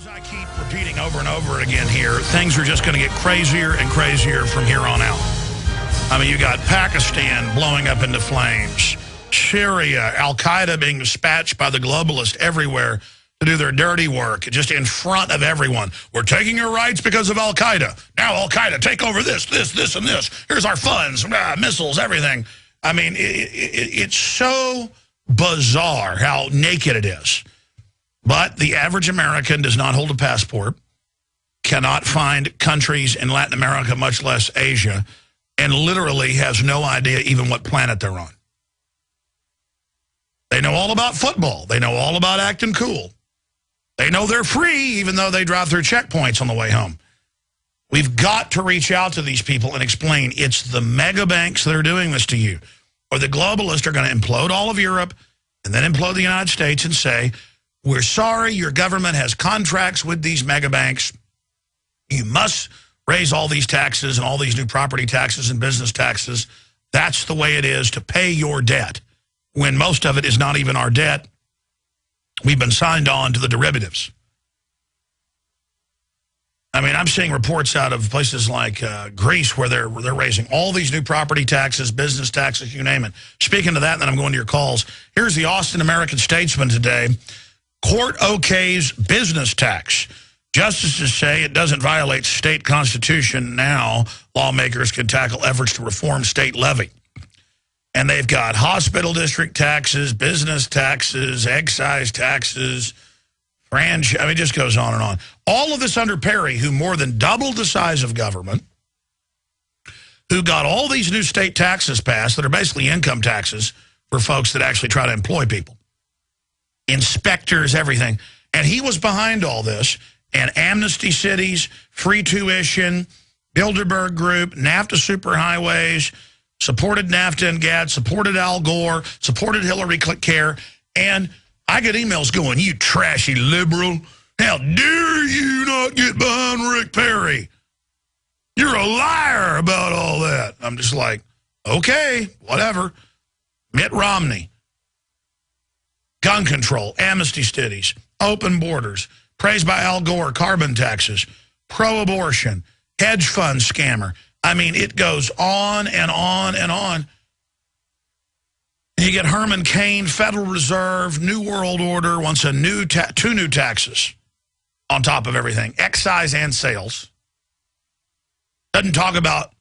As I keep repeating over and over again here, things are just going to get crazier and crazier from here on out. I mean, you got Pakistan blowing up into flames, Syria, Al-Qaeda being dispatched by the globalists everywhere to do their dirty work, just in front of everyone. We're taking your rights because of Al-Qaeda. Now Al-Qaeda, take over this, and this. Here's our funds, missiles, everything. I mean, it's so bizarre how naked it is. But the average American does not hold a passport, cannot find countries in Latin America, much less Asia, and literally has no idea even what planet they're on. They know all about football. They know all about acting cool. They know they're free, even though they drive through checkpoints on the way home. We've got to reach out to these people and explain it's the mega banks that are doing this to you. Or the globalists are going to implode all of Europe and then implode the United States and say, we're sorry, your government has contracts with these mega banks. You must raise all these taxes and all these new property taxes and business taxes. That's the way it is to pay your debt, when most of it is not even our debt. We've been signed on to the derivatives. I mean, I'm seeing reports out of places like Greece where they're raising all these new property taxes, business taxes, you name it. Speaking of that, and then I'm going to your calls. Here's the Austin American-Statesman today. Court okays business tax. Justices say it doesn't violate state constitution. Now lawmakers can tackle efforts to reform state levy. And they've got hospital district taxes, business taxes, excise taxes, franchise. I mean, it just goes on and on. All of this under Perry, who more than doubled the size of government, who got all these new state taxes passed that are basically income taxes for folks that actually try to employ people. Inspectors, everything. And he was behind all this. And amnesty cities, free tuition, Bilderberg Group, NAFTA superhighways, supported NAFTA and GATT, supported Al Gore, supported Hillary Care. And I get emails going, you trashy liberal, how dare you not get behind Rick Perry? You're a liar about all that. I'm just like, okay, whatever. Mitt Romney. Gun control, amnesty cities, open borders, praised by Al Gore, carbon taxes, pro-abortion, hedge fund scammer. I mean, it goes on and on and on. You get Herman Cain, Federal Reserve, New World Order wants a new two new taxes on top of everything, excise and sales. Doesn't talk about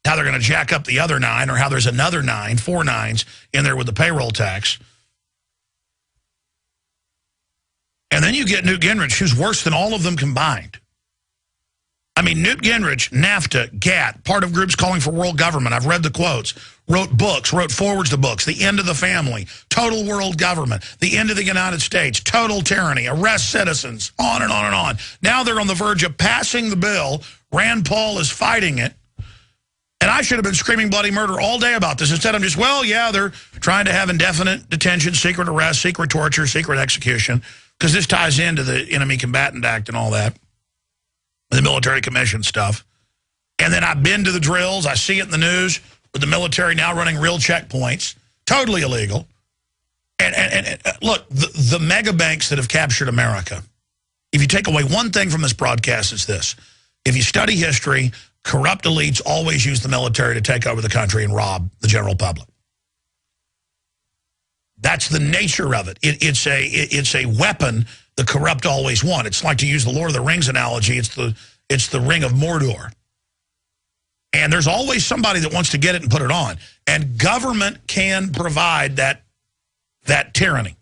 how they're going to jack up the other 9 or how there's another 9, 4 nines in there with the payroll tax. And then you get Newt Gingrich, who's worse than all of them combined. I mean, Newt Gingrich, NAFTA, GATT, part of groups calling for world government. I've read the quotes, wrote books, wrote forwards to books, The End of the Family, Total World Government, The End of the United States, Total Tyranny, Arrest Citizens, on and on and on. Now they're on the verge of passing the bill. Rand Paul is fighting it. And I should have been screaming bloody murder all day about this. Instead, I'm just, well, yeah, they're trying to have indefinite detention, secret arrest, secret torture, secret execution, because this ties into the Enemy Combatant Act and all that, the military commission stuff. And then I've been to the drills. I see it in the news with the military now running real checkpoints. Totally illegal. And look, the mega banks that have captured America, if you take away one thing from this broadcast, it's this. If you study history, corrupt elites always use the military to take over the country and rob the general public. That's the nature of it. It's a weapon the corrupt always want. It's like, to use the Lord of the Rings analogy, it's the ring of Mordor. And there's always somebody that wants to get it and put it on. And government can provide that tyranny,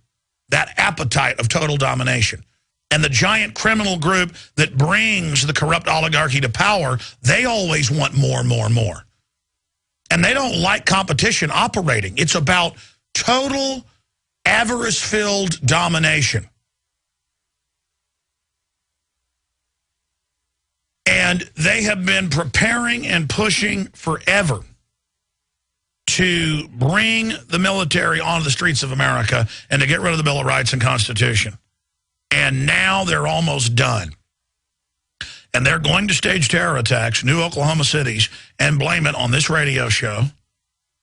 that appetite of total domination. And the giant criminal group that brings the corrupt oligarchy to power, they always want more and more and more. And they don't like competition operating. It's about total avarice-filled domination. And they have been preparing and pushing forever to bring the military onto the streets of America and to get rid of the Bill of Rights and Constitution. And now they're almost done. And they're going to stage terror attacks, new Oklahoma cities, and blame it on this radio show,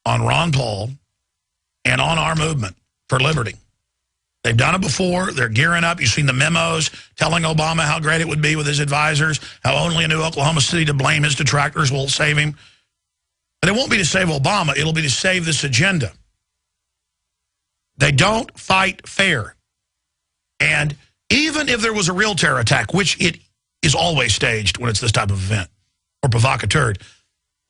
on Ron Paul, and on our movement for liberty. They've done it before. They're gearing up. You've seen the memos telling Obama how great it would be with his advisors, how only a new Oklahoma City to blame his detractors will save him. But it won't be to save Obama. It'll be to save this agenda. They don't fight fair. And even if there was a real terror attack, which it is always staged when it's this type of event, or provocateur,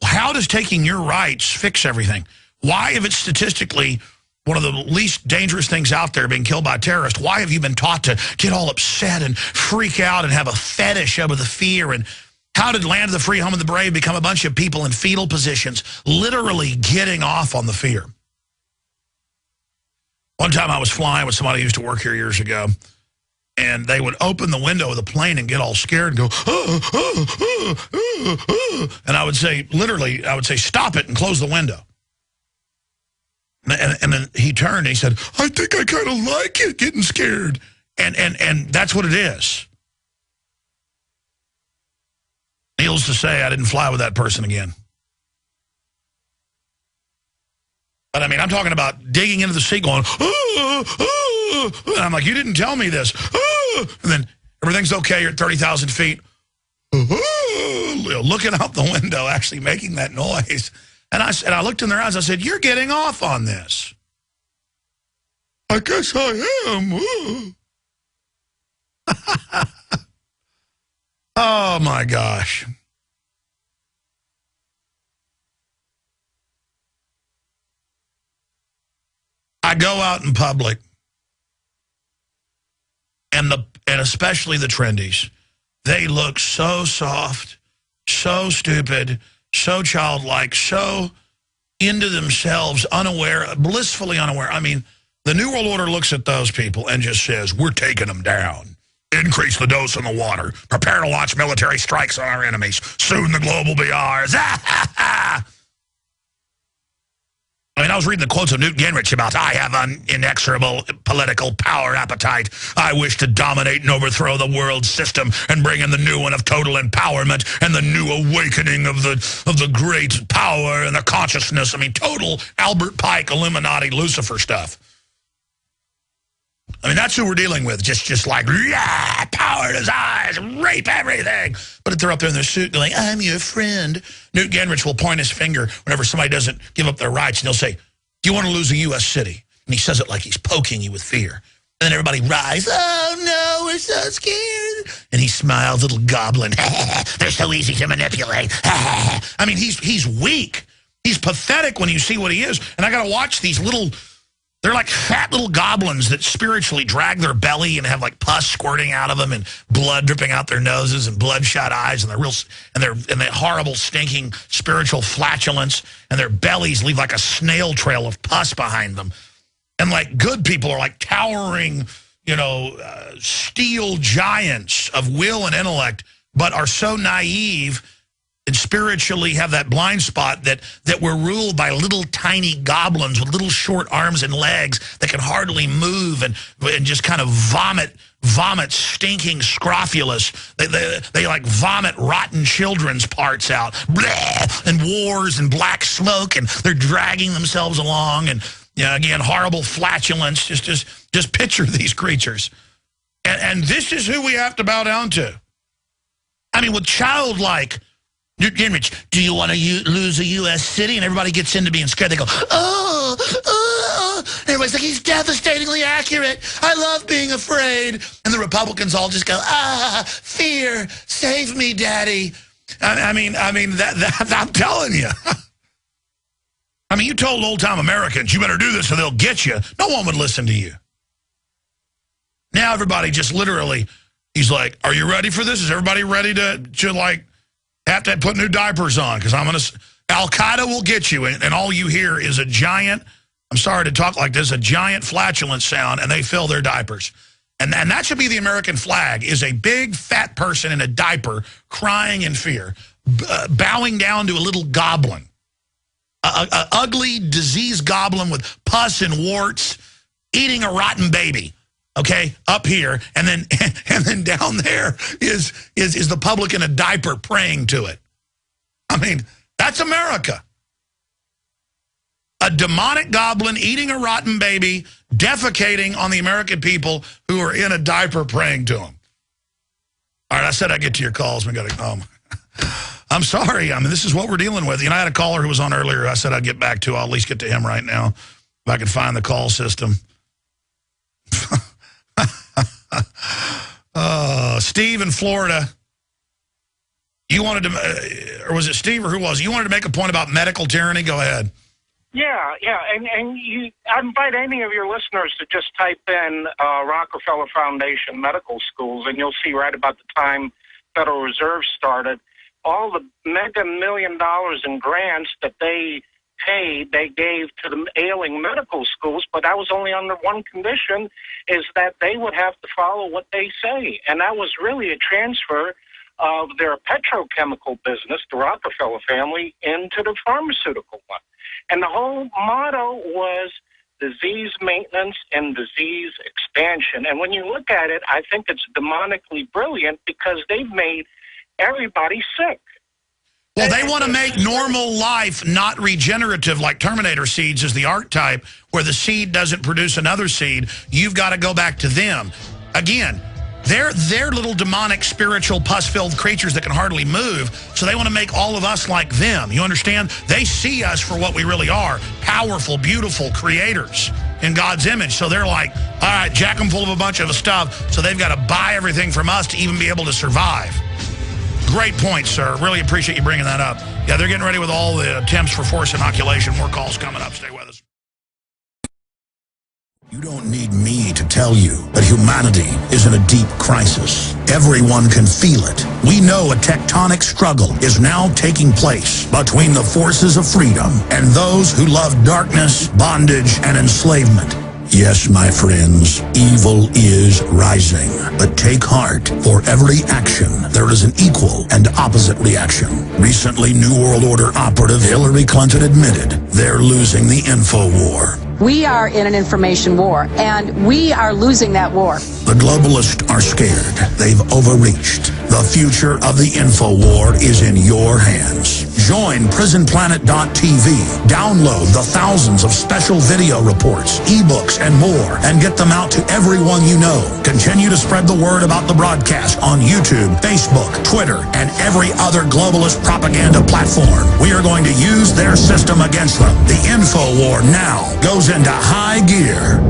how does taking your rights fix everything? Why, if it's statistically one of the least dangerous things out there, being killed by terrorists, why have you been taught to get all upset and freak out and have a fetish over the fear? And how did Land of the Free, Home of the Brave become a bunch of people in fetal positions, literally getting off on the fear? One time I was flying with somebody who used to work here years ago, and they would open the window of the plane and get all scared and go, and I would say, literally, I would say, stop it and close the window. And then he turned and he said, I think I kind of like it, getting scared. And that's what it is. Needless to say, I didn't fly with that person again. But I mean, I'm talking about digging into the seat going, and I'm like, you didn't tell me this. And then everything's okay, you're at 30,000 feet. Looking out the window, actually making that noise. And I looked in their eyes, I said, you're getting off on this. I guess I am. Oh, my gosh. I go out in public, and especially the trendies, they look so soft, so stupid, so childlike, so into themselves, unaware, blissfully unaware. I mean, the New World Order looks at those people and just says, we're taking them down. Increase the dose in the water. Prepare to launch military strikes on our enemies. Soon the globe will be ours. I mean, I was reading the quotes of Newt Gingrich about, I have an inexorable political power appetite. I wish to dominate and overthrow the world system and bring in the new one of total empowerment and the new awakening of the great power and the consciousness. I mean, total Albert Pike, Illuminati, Lucifer stuff. I mean, that's who we're dealing with. Just like, yeah, power is ours, rape everything. But if they're up there in their suit going, I'm your friend, Newt Gingrich will point his finger whenever somebody doesn't give up their rights, and he'll say, do you want to lose a U.S. city? And he says it like he's poking you with fear. And then everybody rise, oh, no, we're so scared. And he smiles, little goblin. They're so easy to manipulate. I mean, he's weak. He's pathetic when you see what he is. And I got to watch these little... They're like fat little goblins that spiritually drag their belly and have like pus squirting out of them and blood dripping out their noses and bloodshot eyes, and they're horrible stinking spiritual flatulence, and their bellies leave like a snail trail of pus behind them. And like good people are like towering, steel giants of will and intellect, but are so naive and spiritually have that blind spot that we're ruled by little tiny goblins with little short arms and legs that can hardly move and just kind of vomit stinking scrofulous. They like vomit rotten children's parts out. Bleh, and wars and black smoke, and they're dragging themselves along, and again, horrible flatulence. Just picture these creatures. And this is who we have to bow down to. I mean, with childlike Newt Gingrich, do you want to lose a U.S. city? And everybody gets into being scared. They go, oh. And everybody's like, he's devastatingly accurate. I love being afraid. And the Republicans all just go, fear, save me, daddy. I mean, that I'm telling you. I mean, you told old-time Americans, you better do this or they'll get you. No one would listen to you. Now everybody just literally, he's like, are you ready for this? Is everybody ready to like, have to put new diapers on, because Al-Qaeda will get you, and all you hear is a giant, I'm sorry to talk like this, a giant flatulence sound, and they fill their diapers. And that should be the American flag, is a big fat person in a diaper crying in fear, bowing down to a little goblin, a ugly, diseased goblin with pus and warts, eating a rotten baby. Okay, up here, and then down there is the public in a diaper praying to it. I mean, that's America. A demonic goblin eating a rotten baby, defecating on the American people who are in a diaper praying to him. All right, I said I'd get to your calls. We got to. I'm sorry. I mean, this is what we're dealing with. You know, I had a caller who was on earlier. I said I'd get back to. I'll at least get to him right now if I can find the call system. Steve in Florida. You wanted to, or was it Steve or who was it? You wanted to make a point about medical tyranny? Go ahead. Yeah, and I invite any of your listeners to just type in Rockefeller Foundation medical schools, and you'll see right about the time Federal Reserve started, all the mega $1 million in grants that they paid, they gave to the ailing medical schools, but that was only under one condition, is that they would have to follow what they say. And that was really a transfer of their petrochemical business, the Rockefeller family, into the pharmaceutical one. And the whole motto was disease maintenance and disease expansion. And when you look at it, I think it's demonically brilliant because they've made everybody sick. Well, they want to make normal life not regenerative, like Terminator seeds is the archetype, where the seed doesn't produce another seed. You've got to go back to them. Again, they're little demonic, spiritual, pus-filled creatures that can hardly move, so they want to make all of us like them. You understand? They see us for what we really are, powerful, beautiful creators in God's image. So they're like, all right, jack them full of a bunch of stuff, so they've got to buy everything from us to even be able to survive. Great point, sir. Really appreciate you bringing that up. Yeah, they're getting ready with all the attempts for forced inoculation. More calls coming up. Stay with us. You don't need me to tell you that humanity is in a deep crisis. Everyone can feel it. We know a tectonic struggle is now taking place between the forces of freedom and those who love darkness, bondage, and enslavement. Yes, my friends, evil is rising. But take heart. For every action, there is an equal and opposite reaction. Recently, New World Order operative Hillary Clinton admitted they're losing the info war. We are in an information war, and we are losing that war. The globalists are scared. They've overreached. The future of the info war is in your hands. Join PrisonPlanet.tv. Download the thousands of special video reports, ebooks, and more, and get them out to everyone you know. Continue to spread the word about the broadcast on YouTube, Facebook, Twitter, and every other globalist propaganda platform. We are going to use their system against them. The info war now goes into high gear.